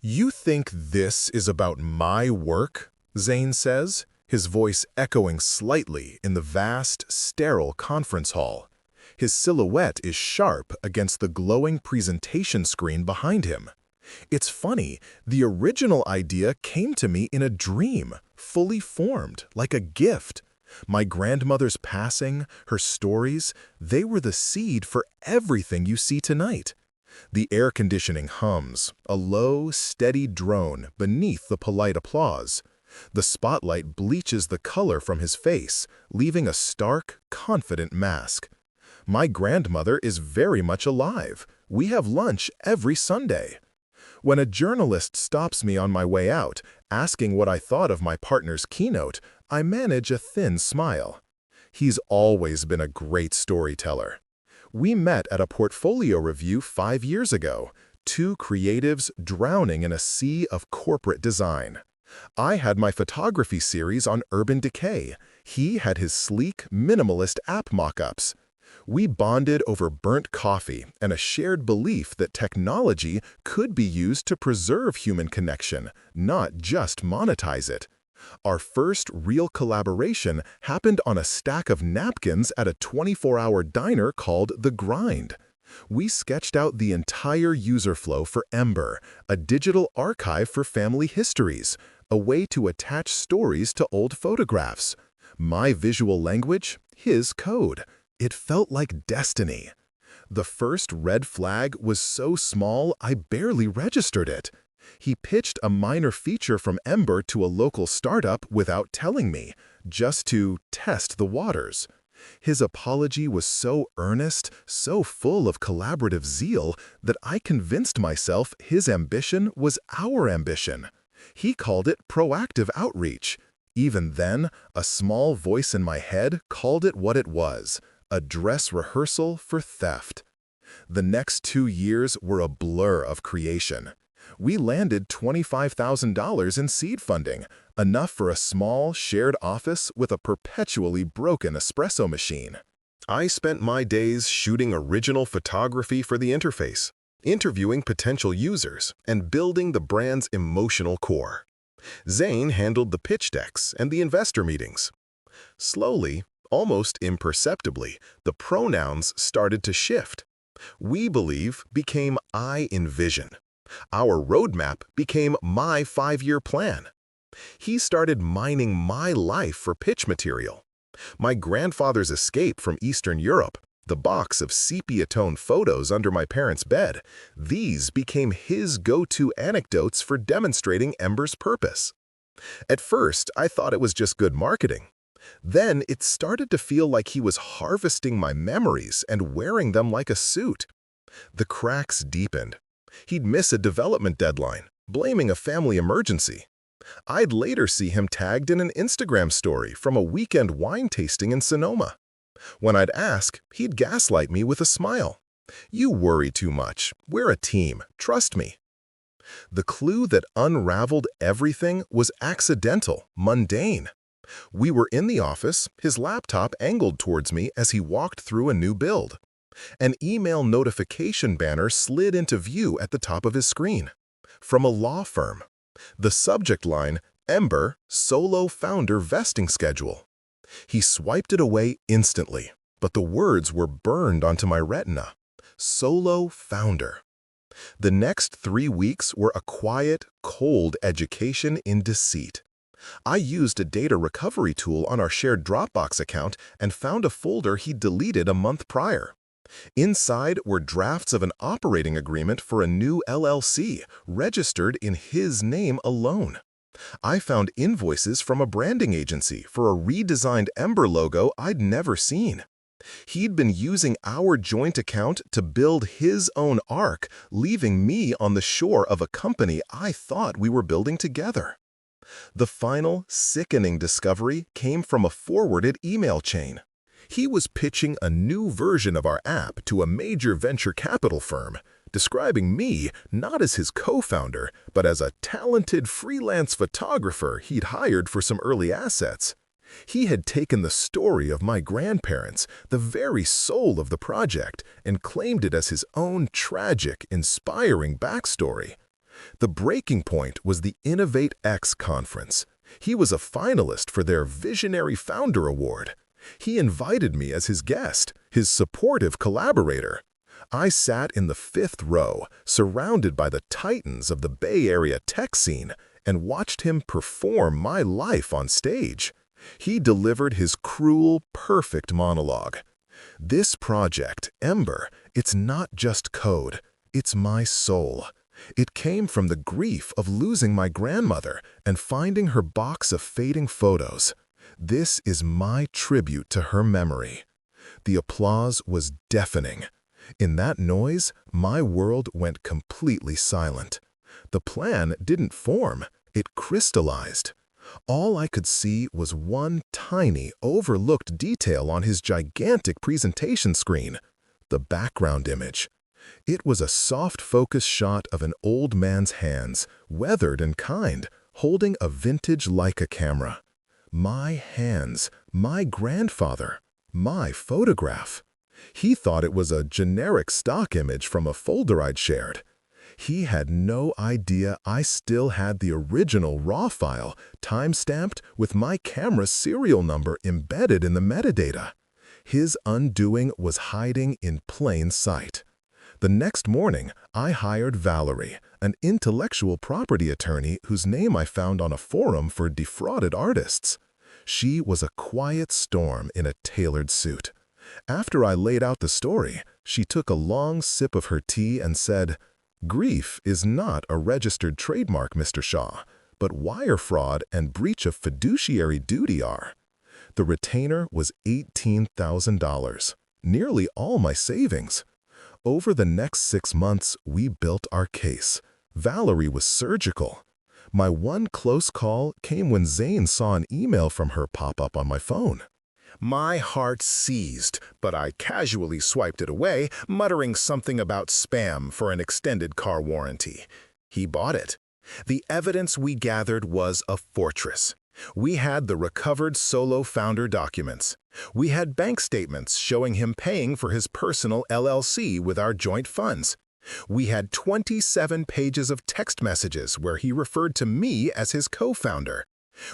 "You think this is about my work?" Zane says, his voice echoing slightly in the vast, sterile conference hall. His silhouette is sharp against the glowing presentation screen behind him. It's funny, the original idea came to me in a dream, fully formed, like a gift. My grandmother's passing, her stories, they were the seed for everything you see tonight. The air conditioning hums, a low, steady drone beneath the polite applause. The spotlight bleaches the color from his face, leaving a stark, confident mask. My grandmother is very much alive. We have lunch every Sunday. When a journalist stops me on my way out, asking what I thought of my partner's keynote, I manage a thin smile. He's always been a great storyteller. We met at a portfolio review 5 years ago, two creatives drowning in a sea of corporate design. I had my photography series on Urban Decay. He had his sleek, minimalist app mock-ups. We bonded over burnt coffee and a shared belief that technology could be used to preserve human connection, not just monetize it. Our first real collaboration happened on a stack of napkins at a 24-hour diner called The Grind. We sketched out the entire user flow for Ember, a digital archive for family histories, a way to attach stories to old photographs. My visual language, his code. It felt like destiny. The first red flag was so small I barely registered it. He pitched a minor feature from Ember to a local startup without telling me, just to test the waters. His apology was so earnest, so full of collaborative zeal, that I convinced myself his ambition was our ambition. He called it proactive outreach. Even then, a small voice in my head called it what it was, a dress rehearsal for theft. The next 2 years were a blur of creation. We landed $25,000 in seed funding, enough for a small, shared office with a perpetually broken espresso machine. I spent my days shooting original photography for the interface, interviewing potential users, and building the brand's emotional core. Zane handled the pitch decks and the investor meetings. Slowly, almost imperceptibly, the pronouns started to shift. "We believe" became "I envision." Our roadmap became my 5-year plan. He started mining my life for pitch material. My grandfather's escape from Eastern Europe, the box of sepia-toned photos under my parents' bed, these became his go-to anecdotes for demonstrating Ember's purpose. At first, I thought it was just good marketing. Then it started to feel like he was harvesting my memories and wearing them like a suit. The cracks deepened. He'd miss a development deadline, blaming a family emergency. I'd later see him tagged in an Instagram story from a weekend wine tasting in Sonoma. When I'd ask, he'd gaslight me with a smile. "You worry too much. We're a team. Trust me." The clue that unraveled everything was accidental, mundane. We were in the office, his laptop angled towards me as he walked through a new build. An email notification banner slid into view at the top of his screen. From a law firm. The subject line, Ember, Solo Founder Vesting Schedule. He swiped it away instantly, but the words were burned onto my retina. Solo Founder. The next 3 weeks were a quiet, cold education in deceit. I used a data recovery tool on our shared Dropbox account and found a folder he'd deleted a month prior. Inside were drafts of an operating agreement for a new LLC, registered in his name alone. I found invoices from a branding agency for a redesigned Ember logo I'd never seen. He'd been using our joint account to build his own arc, leaving me on the shore of a company I thought we were building together. The final, sickening discovery came from a forwarded email chain. He was pitching a new version of our app to a major venture capital firm, describing me not as his co-founder, but as a talented freelance photographer he'd hired for some early assets. He had taken the story of my grandparents, the very soul of the project, and claimed it as his own tragic, inspiring backstory. The breaking point was the Innovate X conference. He was a finalist for their Visionary Founder Award. He invited me as his guest, his supportive collaborator. I sat in the 5th row, surrounded by the titans of the Bay Area tech scene, and watched him perform my life on stage. He delivered his cruel, perfect monologue. This project, Ember, it's not just code, it's my soul. It came from the grief of losing my grandmother and finding her box of fading photos. This is my tribute to her memory. The applause was deafening. In that noise, my world went completely silent. The plan didn't form, it crystallized. All I could see was one tiny, overlooked detail on his gigantic presentation screen: the background image. It was a soft focus shot of an old man's hands, weathered and kind, holding a vintage Leica camera. My hands, my grandfather, my photograph. He thought it was a generic stock image from a folder I'd shared. He had no idea I still had the original RAW file, time-stamped with my camera's serial number embedded in the metadata. His undoing was hiding in plain sight. The next morning, I hired Valerie, an intellectual property attorney whose name I found on a forum for defrauded artists. She was a quiet storm in a tailored suit. After I laid out the story, she took a long sip of her tea and said, "Grief is not a registered trademark, Mr. Shaw, but wire fraud and breach of fiduciary duty are." The retainer was $18,000, nearly all my savings. Over the next 6 months, we built our case. Valerie was surgical. My one close call came when Zane saw an email from her pop up on my phone. My heart seized, but I casually swiped it away, muttering something about spam for an extended car warranty. He bought it. The evidence we gathered was a fortress. We had the recovered solo founder documents. We had bank statements showing him paying for his personal LLC with our joint funds. We had 27 pages of text messages where he referred to me as his co-founder.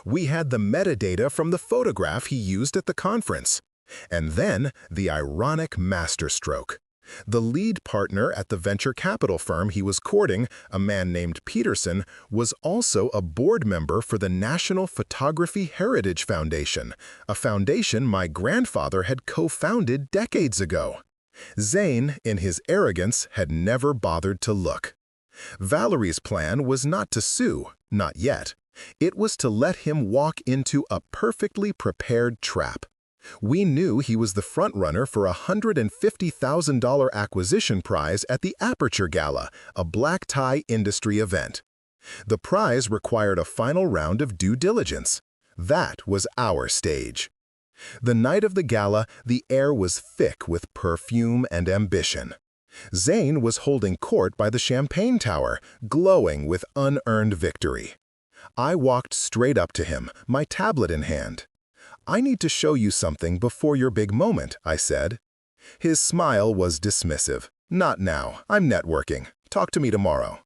We had the metadata from the photograph he used at the conference. And then the ironic masterstroke. The lead partner at the venture capital firm he was courting, a man named Peterson, was also a board member for the National Photography Heritage Foundation, a foundation my grandfather had co-founded decades ago. Zane, in his arrogance, had never bothered to look. Valerie's plan was not to sue, not yet. It was to let him walk into a perfectly prepared trap. We knew he was the frontrunner for a $150,000 acquisition prize at the Aperture Gala, a black tie industry event. The prize required a final round of due diligence. That was our stage. The night of the gala, the air was thick with perfume and ambition. Zane was holding court by the champagne tower, glowing with unearned victory. I walked straight up to him, my tablet in hand. "I need to show you something before your big moment," I said. His smile was dismissive. "Not now. I'm networking. Talk to me tomorrow."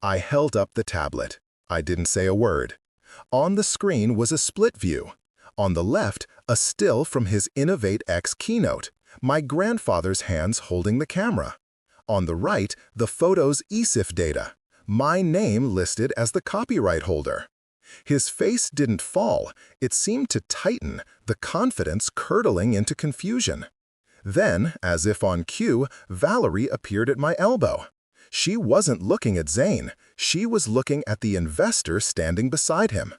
I held up the tablet. I didn't say a word. On the screen was a split view. On the left, a still from his Innovate X keynote, my grandfather's hands holding the camera. On the right, the photo's ESIF data, my name listed as the copyright holder. His face didn't fall, it seemed to tighten, the confidence curdling into confusion. Then, as if on cue, Valerie appeared at my elbow. She wasn't looking at Zane, she was looking at the investor standing beside him.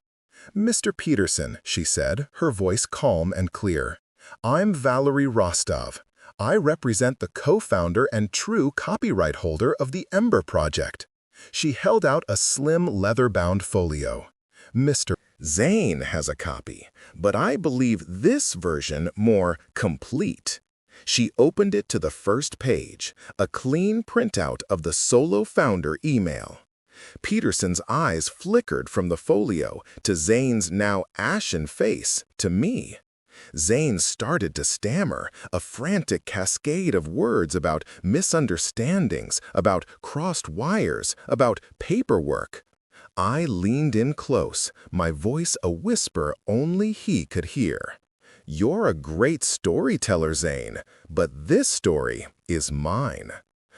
"Mr. Peterson," she said, her voice calm and clear. "I'm Valerie Rostov. I represent the co-founder and true copyright holder of the Ember project." She held out a slim leather-bound folio. "Mr. Zane has a copy, but I believe this version more complete." She opened it to the first page, a clean printout of the solo founder email. Peterson's eyes flickered from the folio to Zane's now ashen face to me. Zane started to stammer, a frantic cascade of words about misunderstandings, about crossed wires, about paperwork. I leaned in close, my voice a whisper only he could hear. "You're a great storyteller, Zane, but this story is mine."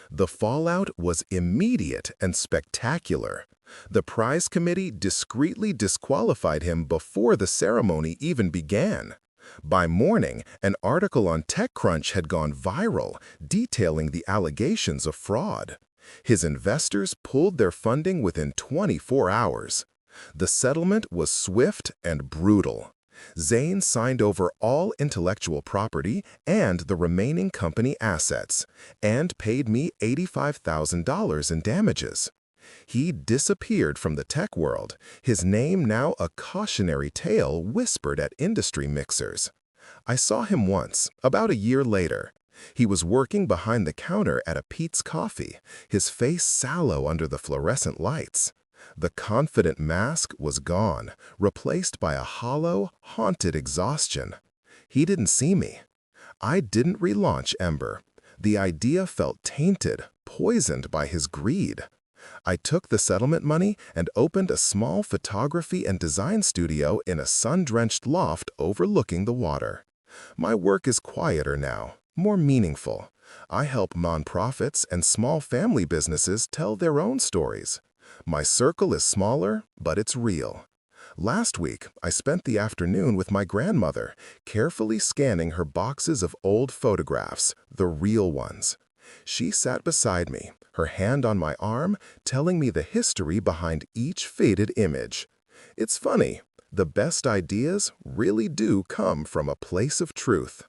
The fallout was immediate and spectacular. The prize committee discreetly disqualified him before the ceremony even began. By morning, an article on TechCrunch had gone viral, detailing the allegations of fraud. His investors pulled their funding within 24 hours. The settlement was swift and brutal. Zane signed over all intellectual property and the remaining company assets, and paid me $85,000 in damages. He disappeared from the tech world, his name now a cautionary tale whispered at industry mixers. I saw him once, about a year later. He was working behind the counter at a Peet's Coffee, his face sallow under the fluorescent lights. The confident mask was gone, replaced by a hollow, haunted exhaustion. He didn't see me. I didn't relaunch Ember. The idea felt tainted, poisoned by his greed. I took the settlement money and opened a small photography and design studio in a sun-drenched loft overlooking the water. My work is quieter now, more meaningful. I help nonprofits and small family businesses tell their own stories. My circle is smaller, but it's real. Last week, I spent the afternoon with my grandmother, carefully scanning her boxes of old photographs, the real ones. She sat beside me, her hand on my arm, telling me the history behind each faded image. It's funny, the best ideas really do come from a place of truth.